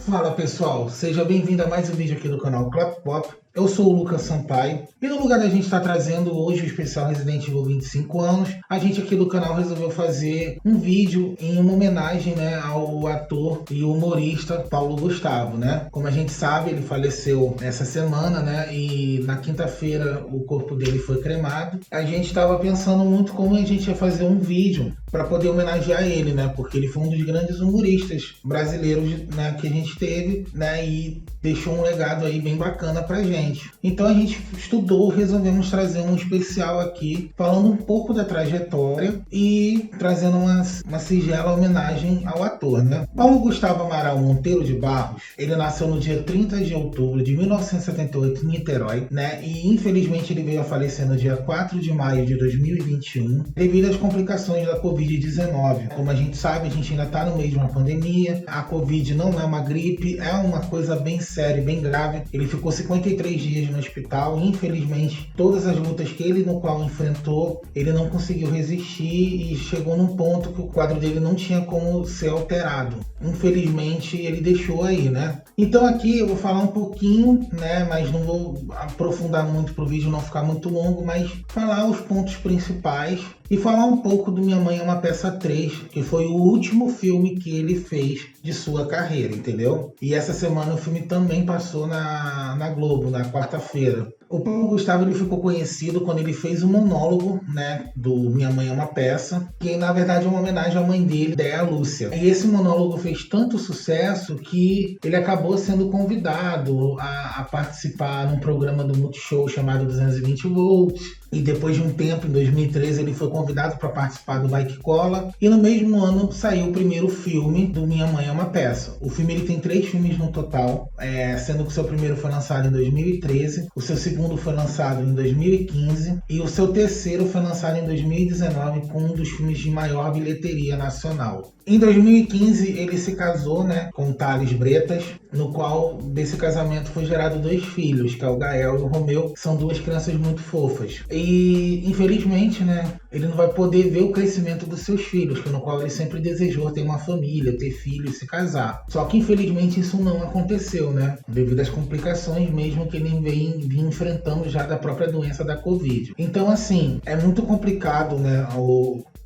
Fala pessoal, seja bem-vindo a mais um vídeo aqui do canal Clap Pop. Eu sou o Lucas Sampaio e no lugar da gente estar trazendo hoje o especial Resident Evil 25 anos, a gente aqui do canal resolveu fazer um vídeo em uma homenagem, ao ator e humorista Paulo Gustavo, Como a gente sabe, ele faleceu essa semana, e na quinta-feira o corpo dele foi cremado. A gente estava pensando muito como a gente ia fazer um vídeo para poder homenagear ele, porque ele foi um dos grandes humoristas brasileiros, que a gente teve, e deixou um legado aí bem bacana pra gente. Então a gente estudou, resolvemos trazer um especial aqui, falando um pouco da trajetória e trazendo uma singela homenagem ao ator, Paulo Gustavo Amaral Monteiro de Barros, ele nasceu no dia 30 de outubro de 1978 em Niterói, e infelizmente ele veio a falecer no dia 4 de maio de 2021, devido às complicações da Covid-19. Como a gente sabe, a gente ainda está no meio de uma pandemia, a Covid não é uma gripe, é uma coisa bem séria, bem grave. Ele ficou 53 dias no hospital, e infelizmente todas as lutas que ele no qual enfrentou, ele não conseguiu resistir e chegou num ponto que o quadro dele não tinha como ser alterado. Infelizmente ele deixou aí, Então aqui eu vou falar um pouquinho, mas não vou aprofundar muito pro vídeo não ficar muito longo, mas falar os pontos principais e falar um pouco do Minha Mãe é uma Peça 3, que foi o último filme que ele fez de sua carreira, entendeu? E essa semana o filme também passou na Globo, na quarta-feira. O Paulo Gustavo ele ficou conhecido quando ele fez um monólogo, do Minha Mãe é uma Peça, que na verdade é uma homenagem à mãe dele, Déa Lúcia. E esse monólogo fez tanto sucesso que ele acabou sendo convidado a participar num programa do Multishow chamado 220 Volts. E depois de um tempo, em 2013, ele foi convidado para participar do Vai Que Cola. E no mesmo ano saiu o primeiro filme do Minha Mãe é uma Peça. O filme ele tem 3 filmes no total, sendo que o seu primeiro foi lançado em 2013, o seu segundo foi lançado em 2015 e o seu terceiro foi lançado em 2019 com um dos filmes de maior bilheteria nacional. Em 2015 ele se casou, com Thales Bretas, no qual desse casamento foi gerado 2 filhos, que é o Gael e o Romeu, que são 2 crianças muito fofas. E infelizmente, ele não vai poder ver o crescimento dos seus filhos, no qual ele sempre desejou ter uma família, ter filhos e se casar. Só que infelizmente isso não aconteceu, devido às complicações mesmo que ele vem enfrentando já da própria doença da Covid. Então assim, é muito complicado,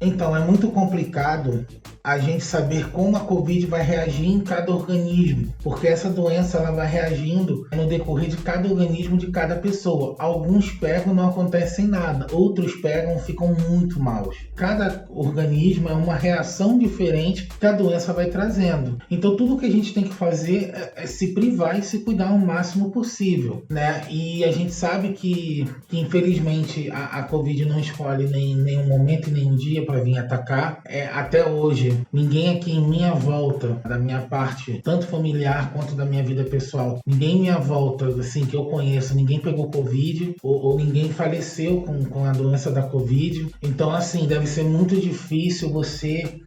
Então é muito complicado a gente saber como a Covid vai reagir em cada organismo, porque essa doença ela vai reagindo no decorrer de cada organismo de cada pessoa. Alguns pegam, não acontecem nada, outros pegam, ficam muito maus. Cada organismo é uma reação diferente que a doença vai trazendo. Então tudo que a gente tem que fazer é se privar e se cuidar o máximo possível, E a gente sabe que infelizmente a Covid não escolhe nenhum momento e nenhum dia para vir atacar. Até hoje, ninguém aqui em minha volta, da minha parte, tanto familiar quanto da minha vida pessoal, ninguém em minha volta, assim, que eu conheço, ninguém pegou Covid ou ninguém faleceu com a doença da Covid. Então, assim, deve ser muito difícil você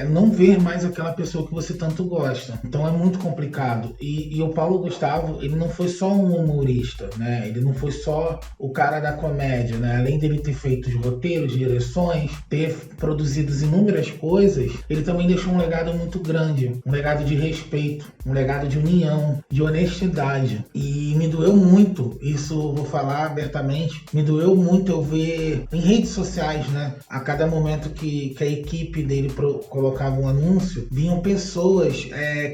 não ver mais aquela pessoa que você tanto gosta. Então é muito complicado. E o Paulo Gustavo, ele não foi só um humorista, Ele não foi só o cara da comédia, Além dele ter feito os roteiros, direções, ter produzido inúmeras coisas, ele também deixou um legado muito grande, um legado de respeito, um legado de união, de honestidade. E me doeu muito, isso vou falar abertamente, me doeu muito eu ver em redes sociais, a cada momento que a equipe dele colocava um anúncio, vinham pessoas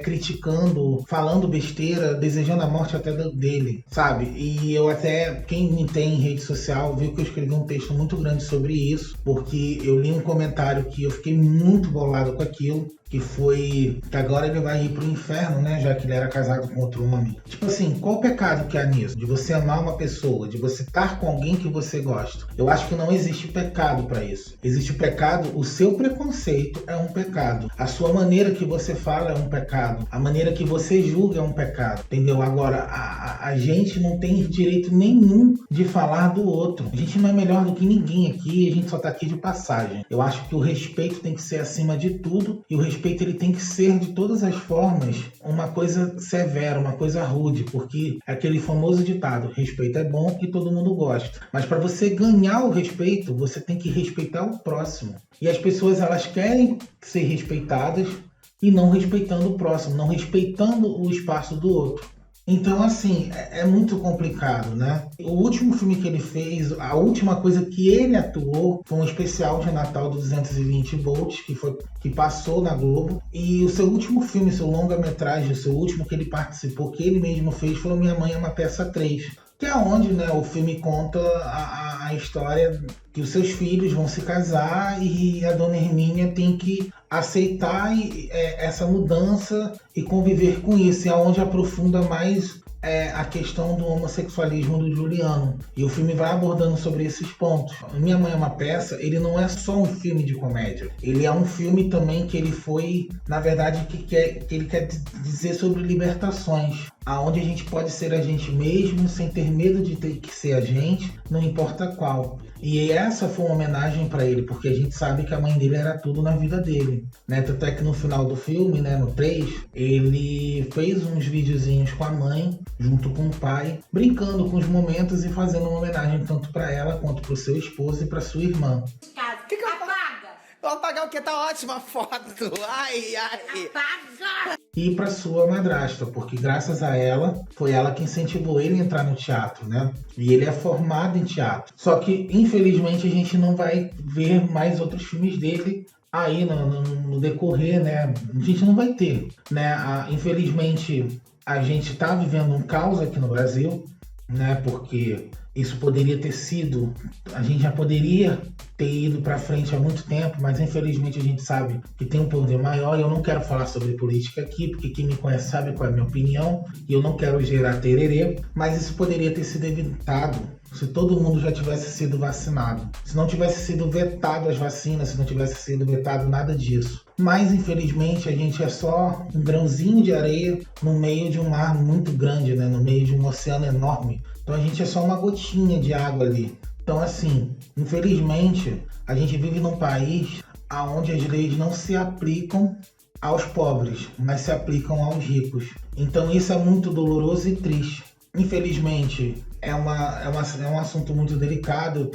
criticando, falando besteira, desejando a morte até dele, sabe? E eu até, quem me tem em rede social, viu que eu escrevi um texto muito grande sobre isso, porque eu li um comentário que eu fiquei muito bolado com aquilo, que foi que agora ele vai ir pro inferno, já que ele era casado com outro homem. Tipo assim, qual o pecado que há nisso? De você amar uma pessoa, de você estar com alguém que você gosta. Eu acho que não existe pecado para isso. Existe o pecado, o seu preconceito é um pecado. A sua maneira que você fala é um pecado. A maneira que você julga é um pecado, entendeu? Agora, a gente não tem direito nenhum de falar do outro. A gente não é melhor do que ninguém aqui, a gente só tá aqui de passagem. Eu acho que o respeito tem que ser acima de tudo e o respeito ele tem que ser de todas as formas uma coisa severa, uma coisa rude, porque é aquele famoso ditado, respeito é bom e todo mundo gosta. Mas para você ganhar o respeito, você tem que respeitar o próximo. E as pessoas elas querem ser respeitadas, e não respeitando o próximo, não respeitando o espaço do outro. Então, assim, é muito complicado, né? O último filme que ele fez, a última coisa que ele atuou foi um especial de Natal do 220 volts, que passou na Globo. E o seu último filme, seu longa-metragem, o seu último que ele participou, que ele mesmo fez, foi Minha Mãe é uma Peça 3. Que é onde, né, o filme conta a história que os seus filhos vão se casar e a dona Hermínia tem que aceitar essa mudança e conviver com isso. E é onde aprofunda mais a questão do homossexualismo do Juliano. E o filme vai abordando sobre esses pontos. Minha Mãe é uma Peça, ele não é só um filme de comédia. Ele é um filme também que ele foi, na verdade, que ele quer dizer sobre libertações. Aonde a gente pode ser a gente mesmo, sem ter medo de ter que ser a gente, não importa qual. E essa foi uma homenagem para ele, porque a gente sabe que a mãe dele era tudo na vida dele, né? Tanto é que no final do filme, né, no 3, ele fez uns videozinhos com a mãe, junto com o pai, brincando com os momentos e fazendo uma homenagem tanto para ela, quanto para o seu esposo e para sua irmã. Que eu apaga? Vou apagar o que? Tá ótima a foto. Ai. Apaga! E para sua madrasta, porque graças a ela, foi ela que incentivou ele a entrar no teatro, né? E ele é formado em teatro. Só que, infelizmente, a gente não vai ver mais outros filmes dele aí no decorrer, né? A gente não vai ter, né? Infelizmente, a gente está vivendo um caos aqui no Brasil, né? Porque isso poderia ter sido, a gente já poderia ter ido para frente há muito tempo, mas infelizmente a gente sabe que tem um poder maior. E eu não quero falar sobre política aqui, porque quem me conhece sabe qual é a minha opinião, e eu não quero gerar tererê, mas isso poderia ter sido evitado se todo mundo já tivesse sido vacinado, se não tivesse sido vetado as vacinas, se não tivesse sido vetado nada disso. Mas infelizmente a gente é só um grãozinho de areia no meio de um mar muito grande, né? No meio de um oceano enorme. Então a gente é só uma gotinha de água ali. Então, assim, infelizmente, a gente vive num país onde as leis não se aplicam aos pobres, mas se aplicam aos ricos. Então isso é muito doloroso e triste. Infelizmente, é um assunto muito delicado.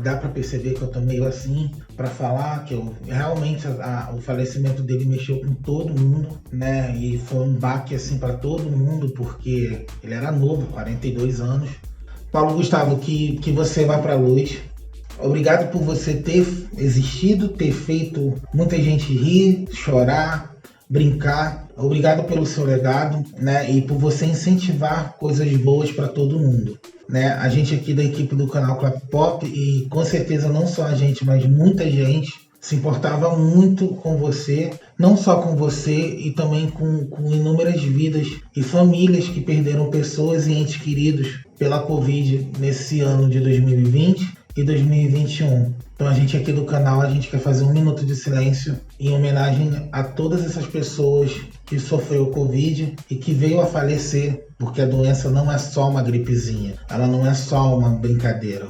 Dá para perceber que eu tô meio assim para falar, que realmente o falecimento dele mexeu com todo mundo, né? E foi um baque assim para todo mundo, porque ele era novo, 42 anos. Paulo Gustavo, que você vá para a luz. Obrigado por você ter existido, ter feito muita gente rir, chorar, brincar. Obrigado pelo seu legado, né? E por você incentivar coisas boas para todo mundo, né? A gente aqui da equipe do canal Clap Pop, e com certeza não só a gente, mas muita gente se importava muito com você, não só com você, e também com inúmeras vidas e famílias que perderam pessoas e entes queridos pela Covid nesse ano de 2020 e 2021. Então a gente aqui do canal, a gente quer fazer um minuto de silêncio em homenagem a todas essas pessoas que sofreu Covid e que veio a falecer, porque a doença não é só uma gripezinha, ela não é só uma brincadeira.